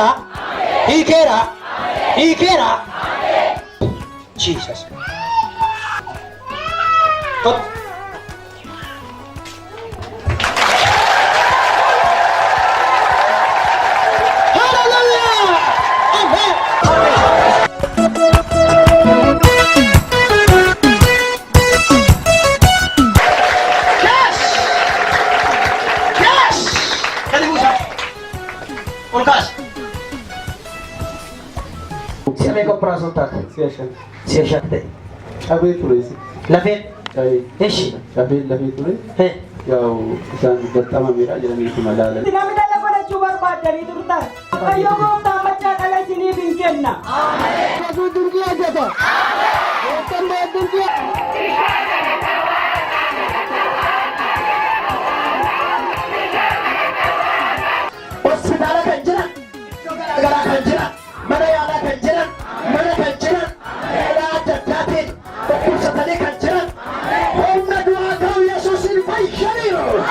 Hiikeera. Hiikeera. Hiikeera. Jesus. Tot. Hallelujah. Amen. Yes. Yes. Kali Musa. Ulkas. Siya may kompraso tak. Siya siya. Abi turesi. Lafit. Ay. Ish. Abi lafi turi. Hey. Yaw isaan gattama mira jedhanii itti madaalan. Dinamidala godhachuu barbaadanii turtan. Waaqayyo gooftaan machaa dhala isiniif hin kenna. Ameen. Aduu durbii hojjeta. Ameen. Durbii. Hospitaala kan jiran, garaa kan jiran, mana yaalaa kan jiran, mana kan jiran, dhalaa adda addaatiin dhukkubsatanii kan jiran, humna du'aa ta'u Yesuusin fayyaniiru.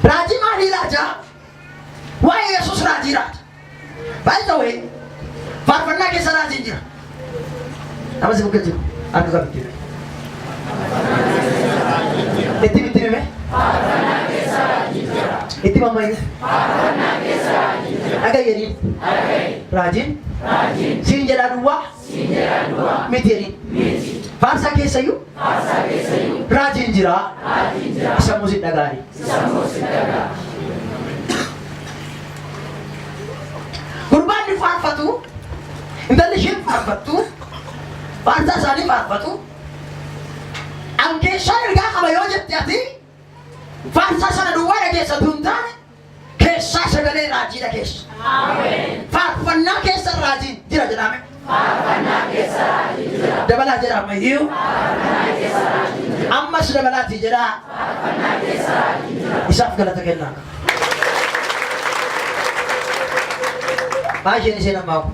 Raji mali raja, why Yesus raji raja? By the way, farfanna ke sa raji jira. Apa sih bukan tu? Aku tak betul. Itu me? Farfanna ke sa raji jira. Itu mama ini. Farfanna ke sa raji jira. Agak jadi. Rajin. Rajin. Sinjera dua. Sinjera dua. Meteri. Meteri. Farsa ke sayu? Farsa ke sayu. Rajin jira. Rajin jira. Isa musik dagari. Isa musik dagari. Kurban di farfatu. Intan ship farfatu. Farsa sani farfatu. Angke shayar ga kabayo jettati. Farsa sana dua lagi setuntan. Kesa segala rajin dah kes. Amen. Farfanna kesa rajin. Jira jira me. Farfanna kesa rajin jira. Dabala jira me hiu. Farfanna kesa rajin jira. Amma sudah bala jira. Farfanna kesa rajin jira. Isaf gala takena. Maji ni sina mau.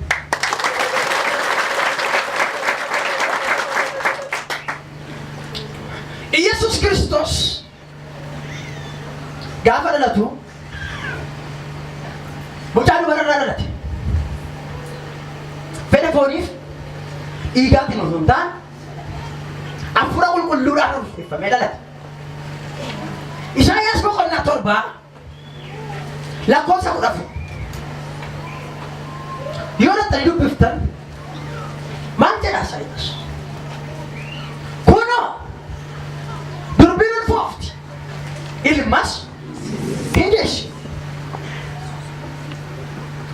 Yesus Kristus gaafa dhalatu mucaa dubararraa dhalate fedha fooniif dhiigaatiin osoo hin taane hafuura qulqulluudhaan ulfeeffamee dhalate. Isaayyaas boqonnaa 7 lakkoofsa 14 yoo dhattanii dubbiftan maal jedha Isaayyaas? Kunoo durbiin ulfoofti ilmas hin deessi.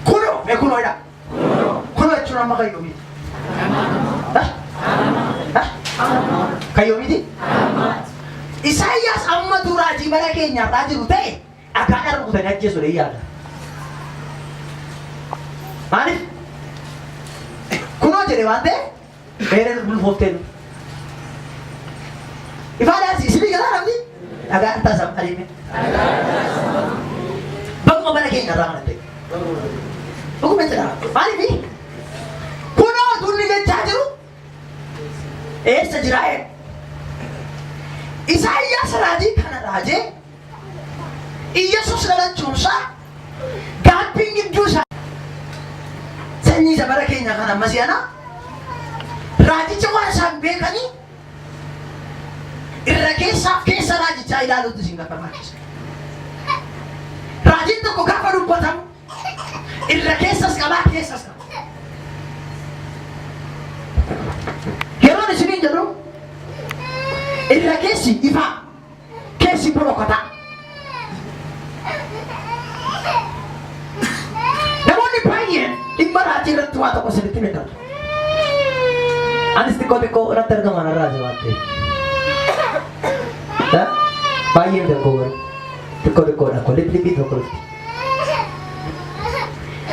Kunoo eda. Kunoo jechuun amma kan yoomiti? Kan yoomiti? Isaayyaas amma raajii bara keenyarraa jiru ta'e dhagaadhaan rukutanii ajjeesuu yaada. Maaliif? Kunoo jedhe waan ta'e beereen ulfoofteen. Ifaadhaas isinii galaa namni dhagaan taasisa adeeme. Bakkuma bara keenyarraa kana ta'e. Bakkuma jedhaa. Maaliif? Kunoo tunni jechaa jiru eessa jiraa'e? Isaayyaas raajii kana raajee Yesus dhalachuunsaa gaabbiin gidduu isaa sanyii isa bara keenya kana amma si'ana raajicha waan isaan beekanii irra keessaaf keessa raajichaa ilaaluutu isin barbaachisa. Raajiin tokko gaafa dubbatamu irra keessas qabaa keessas qaba. Yeroon isiniin jedhu irra keessi ifaa keessi bolokotaa. Namoonni baay'een dhimma raajii irratti waa tokko isinitti beekatu. Anis xiqqoo irratti argaman irraa waan ta'eef. Baay'een tokko xiqqoodha kun liphii tokko lifti.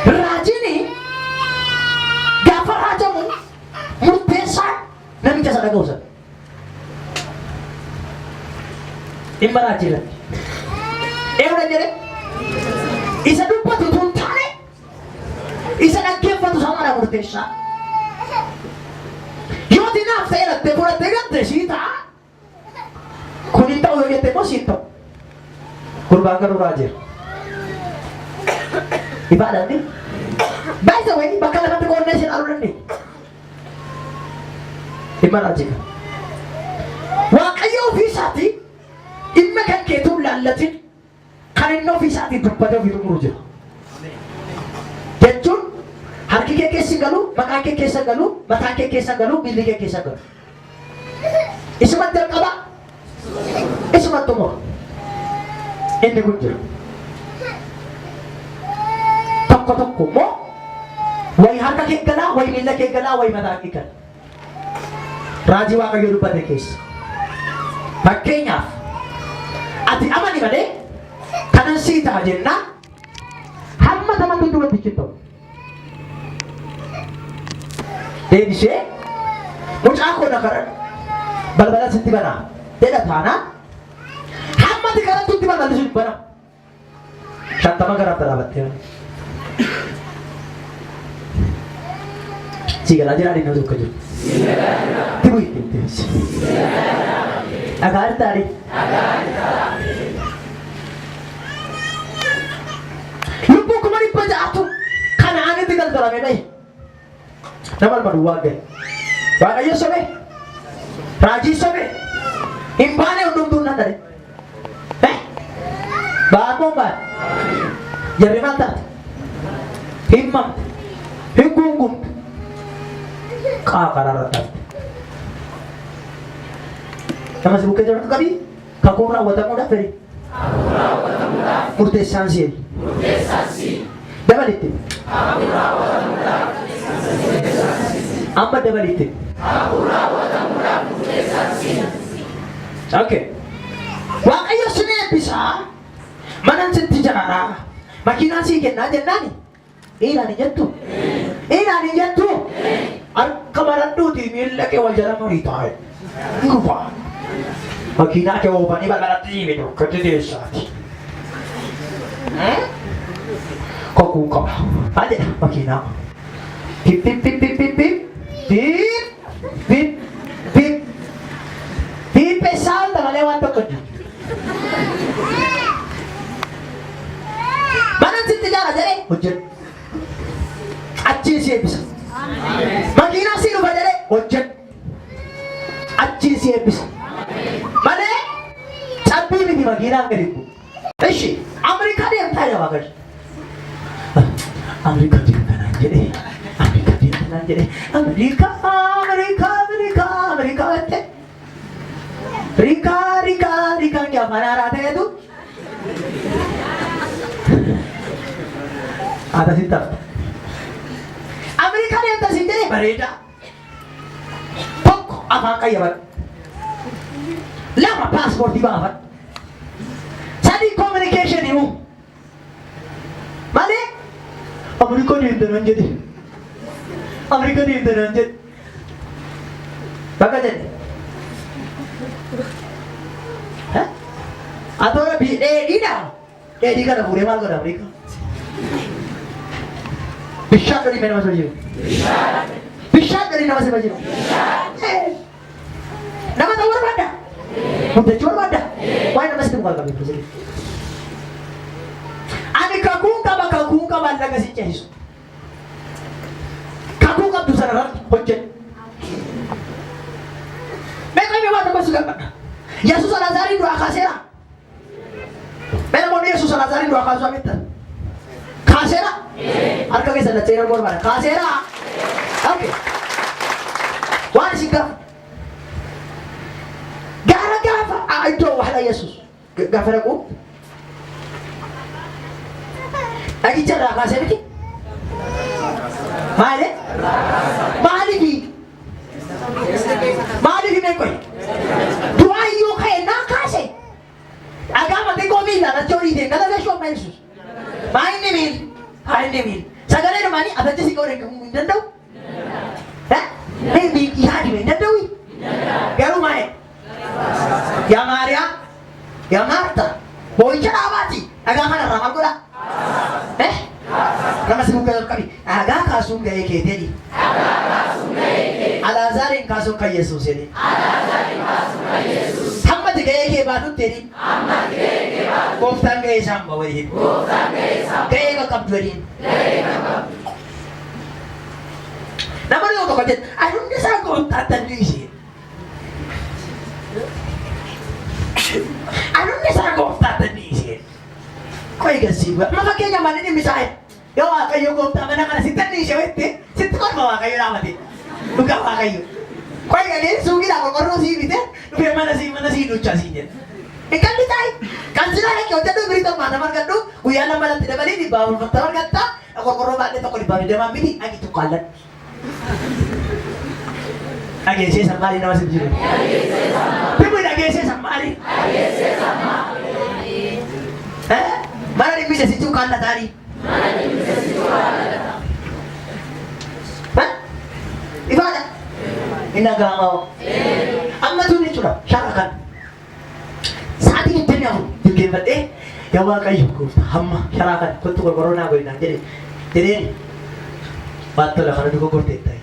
Raajiin gaafa raajamu murteessaa namicha isa dhaga'u sana. Imara jira. Eura jere. Isa dubbatu tun taane. Isa dhaggeeffatu samana murteessaa. Yoo dinaaf ta'e lattee fudhattee galte sii ta'a. Kun hin ta'u yoo jette immoo siin ta'u. Gurbaan garuuraa jira. Ibaadhaan baay'ee wayii bakka lamatti qoonnee siin aluu dandeenye. Imara jira. Waaqayyo ofii isaatii dhimma kan keetuu laallatiin kan inni ofii isaatii dubbatee ofii xumuru jira. Jechuun harki kee keessa galu, maqaan kee keessa galu, mataan kee keessa galu, miilli kee keessa galu. Isumatti jalqaba, isumatti xumura. Inni kun jira. Tokko tokko immoo wayi harka kee galaa, wayi miilla kee galaa, wayi mataa kee galaa. Raajii Waaqayyoo dubbate keessa. Fakkeenyaaf ati amani malee kanan sii ta'a jennaan hamma tamatti dubbatichi ta'u. Deebisee mucaa koo na kadhadhu balbala sitti banaa jedha taanaan hammati kadhattutti balballi sun bana. 50 garaatti dhaabattee si galaa jira adiin tokko jiru. Tibu ittiin deebise. Agar tadi. Lupa kemana baca atuh? Karena aneh tinggal dalam ini. Nama baru warga. Warga ya sobe. Raji sobe. Impane undung tunan dari. Bangun ban. Jadi mantap. Himmam. Hinggungun. Kakak Nama sebutkan jangan kali. Kakak rawatan muda feri. Murtesansi. Dapat itu. Apa dapat itu? Oke. Wakaya sini bisa. Mana senti jangan. Makin nasi kena jenani. Ini jatuh. Ini jatuh. Kemarin tu di milik kewajaran meritai. Lupa. Makina ke opani balbala timido kete desa. Kok kok. Ada makina. Pip pip pip pip pip pip. Pip pip pip. Pip pesal tengah lewat tu. Mana sih tiga aja deh? Hujan. Acci sih bisa. Makina sih lupa aja deh. Hujan. Acci sih bisa. Mana? Tapi ini makina keribu. Eshi, Amerika dia yang tanya bagai. Amerika dia kan aja deh. Amerika dia kan aja deh. Amerika itu. Rika क्या बना रहा था तू? आता सिद्धा. Amerika dia tak sini berita. Pok apa kaya ber? Lama pasport di bawah. Jadi communication itu. Mana? Amerika dia tak jadi. Amerika dia tak jadi. Bagaimana? Hah? Atau di dah? Di kan boleh malu dah Amerika. Bisa dari mana masuk je? Bisa dari nama siapa je? Nama tahu orang mana? Muda jual mana? Why nama siapa bukan kami presiden? Ani kakung kaba laga si Yesus. Kakung kab tu sana hojjet. Mereka ni buat apa suka? Yesus Nazari dua kasera. Mereka mau Yesus Nazari dua kasera. Kasera? Arka ke sana cera bor mana? Kasera? Oke. Wah sikap. Gara-gara itu wahla Yesus. Gafara ku? Lagi cara kasera ni? Mana? Mana ni? Mana ni mereka? Dua iyo kaya nak kasih. Agama te komila na curi deh. Nada besok Yesus. Main ni mil. Sagala ni mani ada je sikau reka mundan tau. Hah? Ni ihadi mundan tau. Garu main. Yang Maria Yaa Maarta, boo'icha dhaabaati. Dhagaa kana irraa maal godhaa? Nama si muka qabi. Dhagaa kaasuun ga'ee keeteedhi. Alaazaariin kaasuun kan Yesuus jedhi. Hammati ga'ee kee baatutti jedhi. Gooftaan ga'ee isaan ba'a waliin. Ga'ee qaqqabdu waliin. Namni yoo tokko jedhu aduun isaa gooftaa tanni ishee. Aduun isaa gooftaa tanni ishee. Koi gasiiba. Ma fakkeenya manni dhimmi isaa yoo Waaqayyo gooftaa mana kana sitti tanni ishee wetti sitti kolfa Waaqayyo dhaabate. Dhugaa Waaqayyo. Koi galee suuqiidhaa qorqorroo sii bite dhufee mana sii duchaa sii jedha. Ikan bitai kan sila lagi hojjetu berita mana margadhu guyyaa lama latti dabalee dhibba afurta margatta qorqorroo baadhee tokko dhibba deemaa miti agi tuqqaallan. Dhageessee sammaali nama sitti jiru. Dhibbi dhageessee sammaali. Mana dhibbise si tuqqaalla taari. Ifaadha. Inna gaamaa'u. Amma tuni jechuudha shaakakan. Saatiin itti nyaatu jilgeenfadhee yaa Waaqayyo gooftaa hamma sharaa kana kottu qorqorroo naa godhinaan jedheen baattola kana duuba gortee ta'e.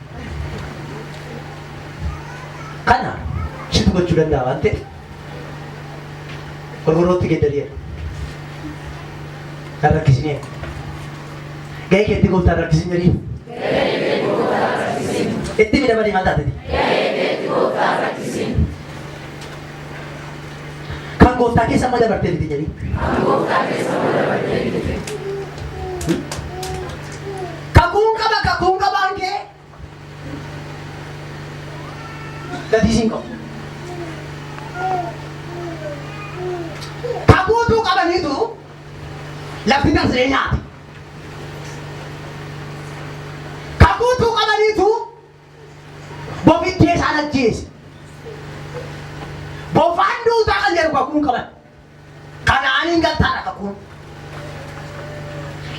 Kana situ gochuu danda'a waan ta'eef qorqorrootti geeddari'eera. Kan rakkisinee gahee keetti gooftaan rakkisin jedhiin. Itti midhamanii maal taateti? Kan gooftaa keessa amma dabartee diti jedhi. Kakuun qabaan kee gatii siin qabu. Kakuutuu qabaniitu lafti tarsiree nyaate. Kakuutuu qabaniitu bofittee isaan ajjeese. Bofaan duutaa kan jedhu kakuun qaban. Kanaaniin galtaadha kakuun.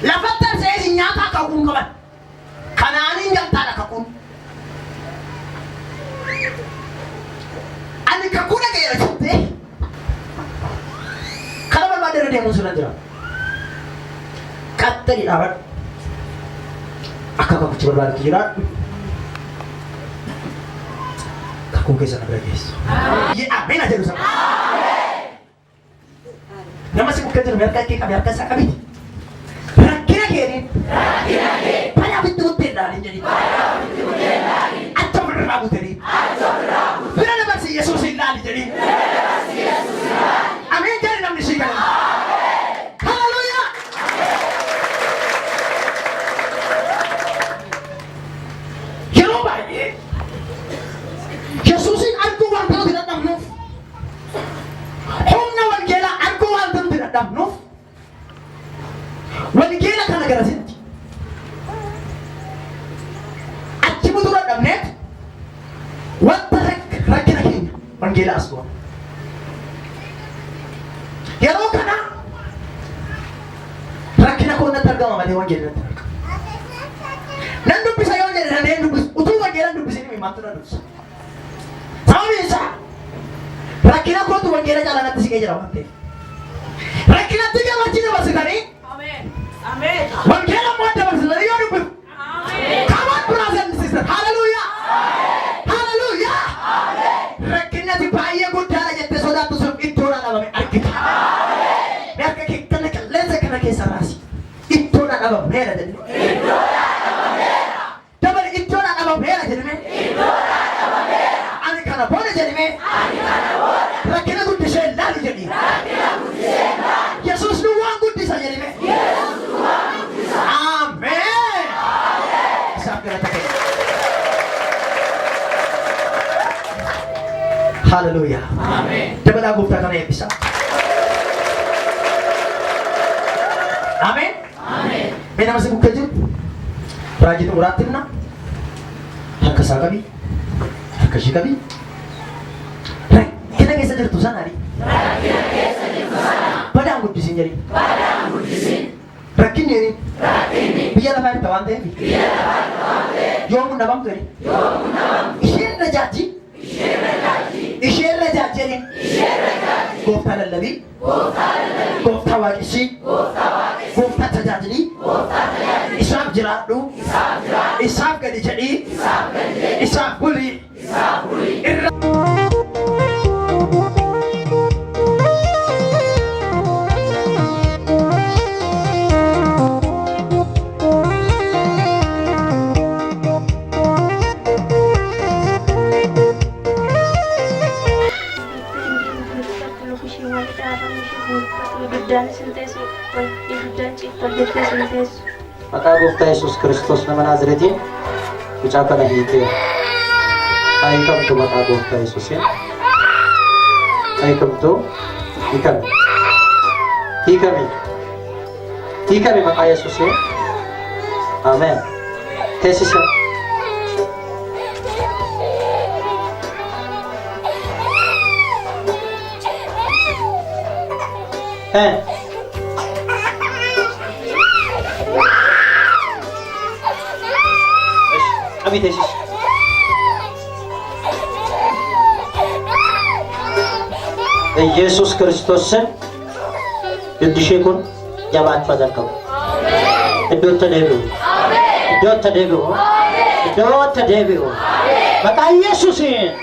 Lafatti tarsiree nyaataa kakuun qaban. Kanaaniin galtaadha kakuun. Ani kakuu dhageera jettee kana barbaadee deemuun sun jira. Qaxxali dhaabadhu. Akka kakuchi barbaadutti jiraadhu. Kakuu keessa na bira geessu. Ameen jedhu sana. Nama si bukkee jiru harka kee qabi harka isaa qabiti. Rakkina keetiin. Baay'ee ofitti buttee ilaalin jedhi. Acha ofirraa butanii. Bira dabarsi Yesuus ilaali jedhi. Ameen jedhi namni si gala. Hallelujah. Yeroo baay'ee Yesuusin arguu waan ta'uuf dadhabnuuf humna wangeelaa arguu waan ta'uuf dadhabnuuf wangeela kana garasitti achi butuu dadhabneet wanta rakkina keenya wangeela as goona. Yeroo kana rakkina koo natti argama malee wangeela natti argama. Nan dubbisa yoo jedhe dandeen dubbisu utuu wangeelaan dubbisin himaatu na dubbisa. Sababiin isaa rakkina kootu wangeela caalaa natti siqee jira waan ta'eef. Rakkinatti gammachii dabarsitanii wangeela immoo dabarsitanii yoo dubbisu. Come on brothers and sisters. Hallelujah. Hallelujah. Rakkinatti baay'ee guddaadha jettee sodaattu sun iddoodhaan dhabame argita. Harka kee kana qilleensa kana keessa raasi. Iddoodhaan dhabameera jedhanii. Dabali iddoodhaan dhabameera jedhanii. Ani kana booda jedhanii. Rakkina guddisee laali jedhanii. Yesuus nu waan guddisa jedhanii. Ameen. Isaaf galata kenna. Hallelujah. Ameen. Dabalaa gooftaa kana eebbisa. Ameen. Ameen. Mee nama si bukkee jiru raajii xumuraatti himna. Harka isaa qabi. Harka ishee qabi. Rakkina keessa jirtu sanaadhi. Badaan guddisiin jedhi. Rakkinni jedhi. Biyya lafaa irta waan ta'eef. Yoomuu nabamtu jedhi. Isheen irra jaajji. Isheen irra jaajji jedhi. gooftaa lallabii gooftaa waaqessii gooftaa tajaajilii isaaf jiraadhu isaaf gadi jedhii isaaf bulii Maka Gufta Yesus Kristus nama Nazretin ucapkan itu. Aikam tu maka Gufta Yesus ya. Aikam tu ikan. Ikami maka Yesus ya. Amen. Tesis ya. Kami tesis. Yesus Kristus Yudhishekun jabat pada kau. Amen. Dot Devi. Maka Yesus ini.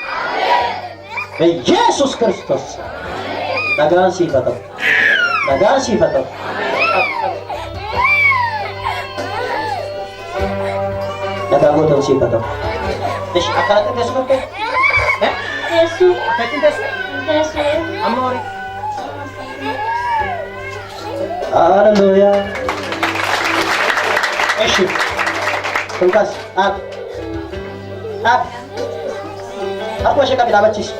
Yesus Kristus. Nagaan sifat. Nagago daw sifat. Des akala tes mo pe. Yesus. Akatin tes. Amore. Hallelujah. Yesus. Tungkas. Aku siya kami dabatis.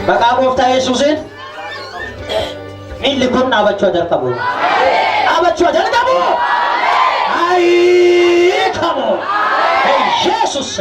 Maka Gufta Yesusin min likun nabachu adar kamu. Ay kamu. Yesus.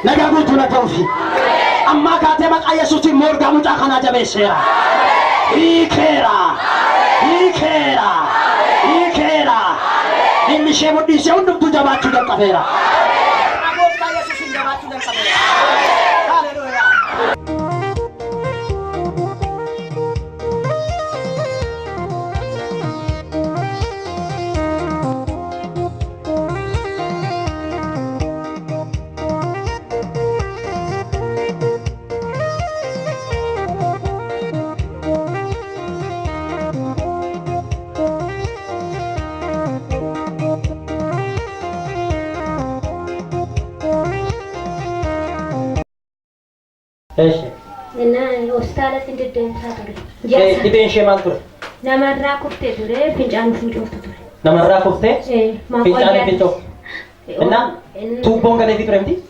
Nagago tuna tawfi. Amma kate maka Yesusi morga muca kana jabesera. Ikera. Ini shemo di shemo untuk jabatu dan kafera. Aku kaya Yesusi jabatu dan kafera. Haleluya. Ostala sindi deemsaa ture. Dhibeen ishee maal ture? Namarraa kuftee ture, fincaan fincooftu ture. Namarraa kuftee? Fincaan fincooftu. Innaa tuubboon galeefi ture miti?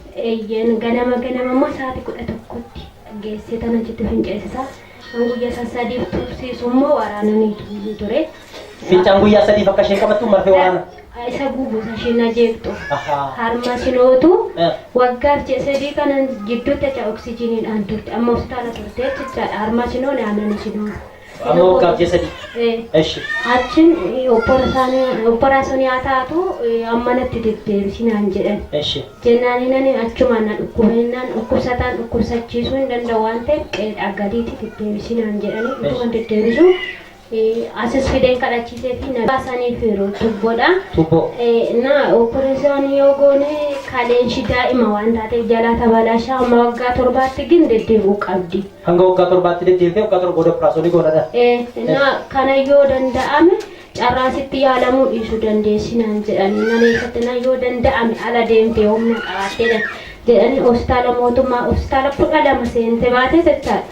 Ganama immoo sa'aatii 11tti geessee tana achitti finceessisaa. Guyyaa sassadiif tursiisu immoo waraananii ture. Fincaan guyyaa sadiif akka isheen qabattu marfee waraana. Isa gubuusa isheen ajeektu. Harma sinootu waggaaf jedhee kanan gidduutti acha oksijiiniidhaan turte. Amma hospitaala turte jechaadha. Harma sinoo naannoo sinoo. Ammoo waggaa sadii. Eshi. Achiin operaasyoonii haa taatu ammanatti deddeebisinaan jedhan. Eshi. Jennaan inni achumaan na dhukkubennaan dhukkubsataan dhukkubsachiisuu hin danda'u waan ta'eef qeedhaa gadiitti deddeebisinaan jedhanii utuma deddeebisu asis fideen kadhachiisee fi nabaasaniif yeroo tubboodha. Tubbo. Na operaasyoonii yoo goone kaleenshi daa'ima waan taateef jalaa tabalashaa amma waggaa 7tti gin deddeebi'uu qabdi. Hanga waggaa 7tti deddeebitee waggaa 7 booda operaasyoonii goonadha. Na kana yoo danda'ame carraasitti yaalamuu dhiisuu dandeessinaan jedhanii mana keessatti na yoo danda'ame ala deemtee humna qabaattee jedhanii hospitaala mootummaa hospitaala 12 seente baatee jechaadha.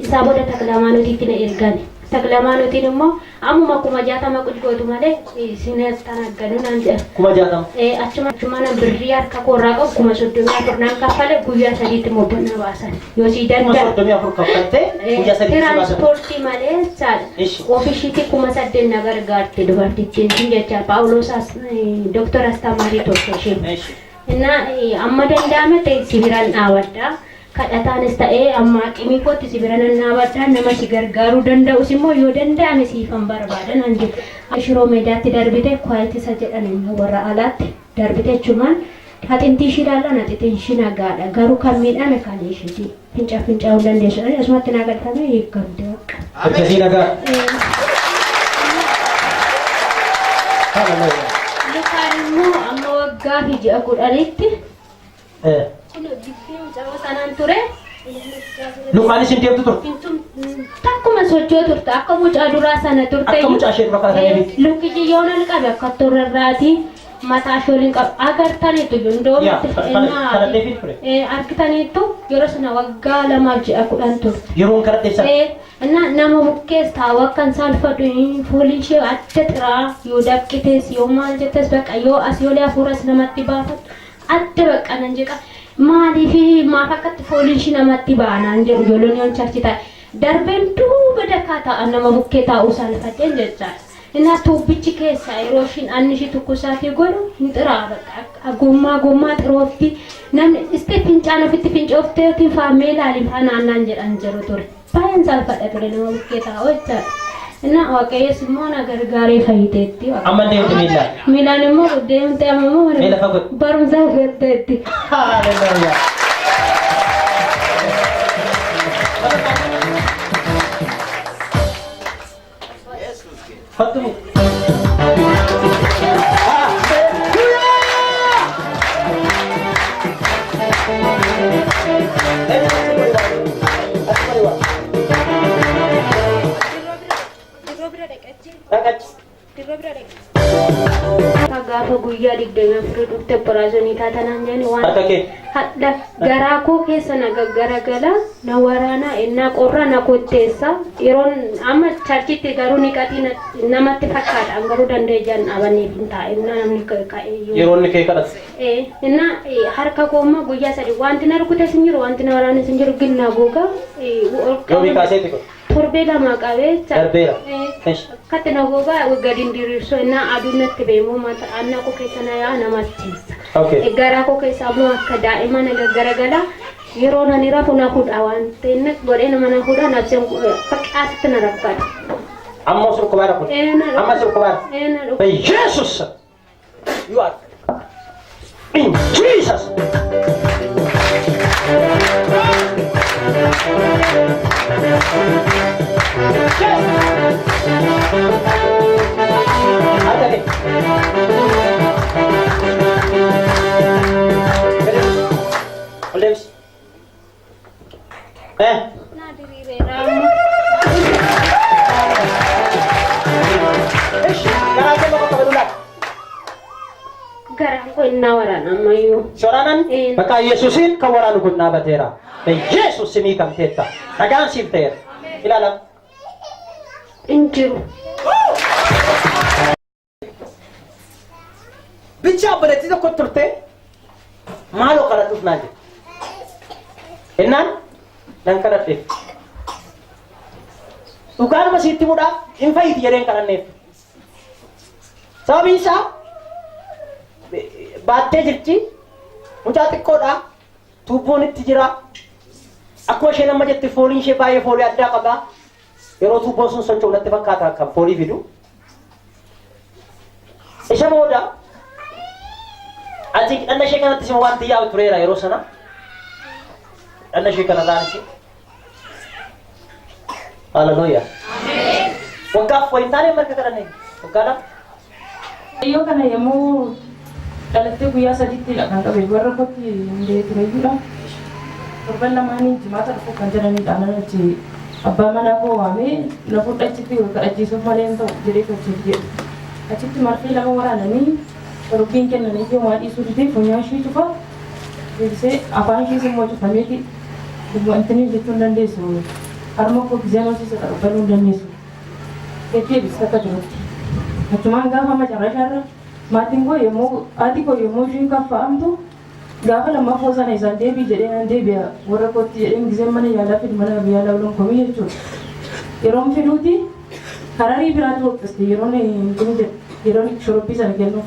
Isaa booda taklamaanuutiitti na ergani. Taklamaanuutiin immoo ammuma 60 qulqootu malee isinis tanagganuu naan jedha. 60. Achuma birrii harka koorraa qabu 34 kaffale guyyaa 3tti mobbonna baasan. Yoo si danda'a. 34 kaffaltee guyyaa 3tti baasan. Tiraanspoortii malee saadha. Ofiishiitti 8,000 na gargaarte dubartittiin jecha Paawuloos Dooktor Astamarii tokko isheen. Amma danda'ame ta'e sibiraan dhaabadha. Kadhataanis ta'ee amma qimii kootti sibiraan dhaabadha. Nama si gargaaruu danda'us immoo yoo danda'ame siifan barbaadan an jedhu. Shiroo meedaatti darbite kwaayitisa jedhan warra alaatti darbite jechuun haxintii ishii ilaallaan haxintiin ishii nagaadha. Garuu kan miidhame kan ishiiti. Fincaa'uu dandeessu. Asumatti naa galfamee eeggamte bakka. Akkasii nagaa. Lukaan immoo amma waggaa fi ji'a 10tti. Kun gidduu jabaa sanaan ture. Lukaan isin deemtu turte? Takkuma socho'u turte akka mucaa duraa sana turte. Akka mucaa ishee dura kana ta'e. Lukichi yoo nan qabe akka turreerraati mataa ishee waliin qabu agartaniitu yondoo argitaniitu yeroo sana waggaa 2 ji'a 10 turte. Yeroo kana dheessan. Nama bukkees taa'u akkan saalfadhu fooliin ishee adda xiraa yoo daqqitees yoo maal jettes bakka yoo as yoo hafuuras namatti baafatu adda bakka nan jeqa. Maaliif maaf akkatti fooliin ishee namatti baanaan jedhu ijoolleen yoon charchitaa darbeen duuba dakkaa taa'an nama bukkee taa'uu saalfateen jechaadha. Inni tuubbichi keessa yeroo ishiin anni ishee tukkusaatii godhu hin xiraa bakka gommaa xirootti namni istee fincaan ofitti fincoofteetiin faamee ilaaliin naannaan jedhan jiru ture. Baay'een saalfadha ture nama bukkee taa'u jechaadha. Inni waaqayyoos immoo na gargaaree fayyiteetti. Amma deemtu miilaan? Miilaan immoo deemtee amma immoo barumsa argatteetti. Haaleluyyaa. Fattumu. Gaafa guyyaa 24 dhufte operaasyoonii taatanaan jedhani waan hadda garaa koo keessa na gaggaragala na waraana ennaa qorra na kotteessa yeroon amma charchitti garuu niqatii namatti fakkaata garuu danda'e jaan dhaabaniif hin taa'e namni ka'ee yeroo inni kee kadhate. Inna harka koo amma guyyaa 3 wanti na rukute sin jiru wanti na waraana sin jiru ginnaa goga Yoomii kaaseeti kun? torbee lama qabee Darbeera. Kati na goga gadi diriirsu innaa aduun natti beemuu mata anna koo keessa na yaa namatti. Garaa koo keessa ammoo akka daa'ima na gaggaragala yeroo nani rafu na hudha waan ta'eef godhee nama na hudha nabseen fakkaatti na rabbaadha. Amma surkubaara kun? Amma surkubaara? By Jesus! You are in Jesus! Olives. Garaan ko innaa waraana ammayyuu. Sooraanan maqaa Yesuusiin kan waraanu kun dhaabateera. Yesuus simii kamteetta. Dhagaan siif ta'eera. Ilaala. Hin jiru. Bicha obboleettii tokko turte maaloo kadhadhuuf naan jedhe. Innaan nan kadhadheef. Dhugaanuma siitti mudhaaf hin fayyiti jedheen kadhanneef. Sababiin isaa baattee jirti mucaa xiqqoodha tuubboon itti jira akkuma isheen amma jette fooliin ishee baay'ee foolii addaa qaba yeroo tuubboo sun socho'u natti fakkaata kan foolii fidu. Isa booda ati dhanna ishee kanatti sima waan xiyyaa'u tureera yeroo sana. Dhanna ishee kana taanisi. Hallelujah. Waggaaf waliin taanee marga kadhannee waggaadhaaf. Yoo kana yommuu dhalattee guyyaa sadiittidha kan qabe warra kootti hundee ture jechuudha. Torban lamaanii jimaata dhufu kan jedhanidha. Nanachi abbaa manaa koo waamee na fudhachitti kadhachiisuuf malee hin ta'u jedhee tolcheef jedhu. Achitti marfee lama waraananii rukkiin kennanii fi waa dhiisuu didee funyaan ishee cufa deebisee afaan ishees immoo cufameeti wantini jechuu hin dandeessu. Harma koo gizee amansiisa qaqqabaluu hin dandeessu. Deebis akka jirutti. Achumaan gaafa macarrashaarra maatiin koo yommuu haati koo yommuu ishiin kaffa'amtu gaafa lammaffoo sana isaan deebii jedhee nan deebi'a warra kootti jedheen gizeen mana yaalaa fidu mana yaalaa ooluun komii jechuudha. Yeroon fiduuti hararii biraatu waqtiste yeroon shorobbii sana kennuuf.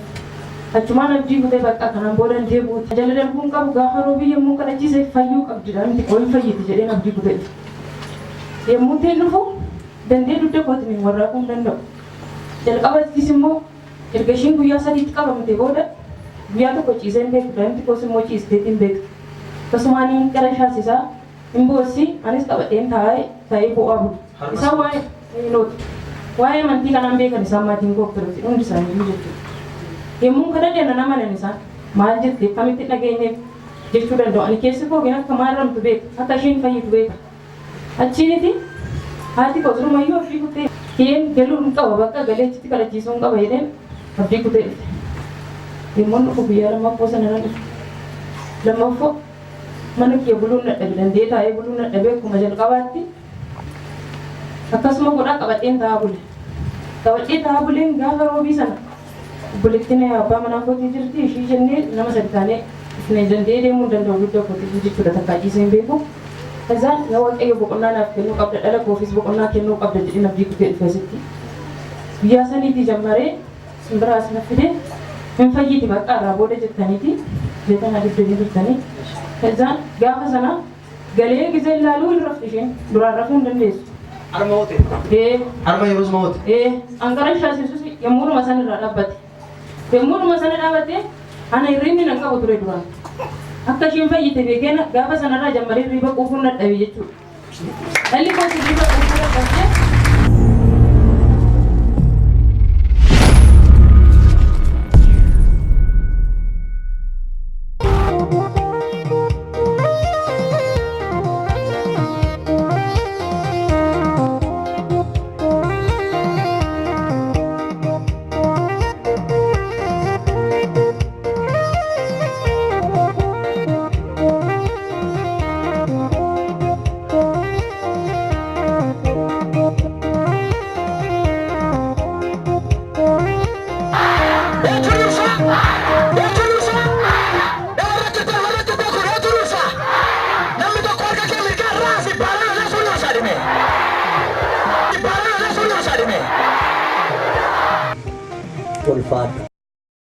Achumaan abdii kutee bakka kanaan booda deebi'uuti. Jala darbuun qabu gaafa roobii yommuu kadhachiise fayyuu qabdidha miti qoyin fayyiti jedheen abdii kutee. Yommuu ta'e dhufu dandee dugda kootiin warraaquu hin danda'u. Jalqabattis immoo erga ishiin guyyaa sadiitti qabamte booda guyyaa tokko ciisee hin beeku daa'imti koos immoo ciisteetti hin beektu. Akkasumaan gara shaasisaa hin boossi anis qabadheen taa'ee bu'aa bulu. Isaan waa'ee amantii kanaan beekan isaan maatiin koo biratti hundi isaanii jechuudha. Yommuu kana deemna nama nan isaan maal jettee kamitti dhageenyeef jechuu danda'u. Ani keessi koo akka maal ramtu beeka akka isheen fayyitu beeka. Achiiniti haati koo sirumayyuu abdii kuttee keen galuu hin qaba bakka galeechitti kadhachiisuu hin qaba jedheen abdii kutee dhufte. Yommuu dhufu guyyaa lammaffoo sana nan dhufe. Lammaffoo mana kee buluun dadhabe dandee taa'ee buluun dadhabee akkuma jalqabaatti akkasuma godhaa qabadheen taa'aa bule. Qabadhee taa'aa buleen gaafa roobii sana obboleettiin abbaa manaa kootii jirti ishii jennee nama sadi taanee ifne dandee deemuu hin danda'u guddaa kootii jechuudha takkaa ciisee hin beeku. Kazaan yaa waaqayyo boqonnaa naaf kennuu qabda dhala koofis boqonnaa kennuu qabda jedheen abdii kutee dhufe asitti. Guyyaa saniitii jammaree simbiraa as naffidee hin fayyiti bakka irraa booda jettaniiti jeetan adibbanii turtanii. Kazaan gaafa sana galee gizee ilaaluu hin rafti isheen duraan rafuu hin dandeessu. Arma hote. Arma yeroo hote. Angara shaasisus yommuudhuma sana irraa dhaabbate. Yommuudhuma sana dhaabbate ana hirribni nan qabu ture duraan. Akka isheen fayyite beekeen gaafa sanarraa jammaree riba quufuun dadhabe jechuudha. Dhalli kooti riba quufuu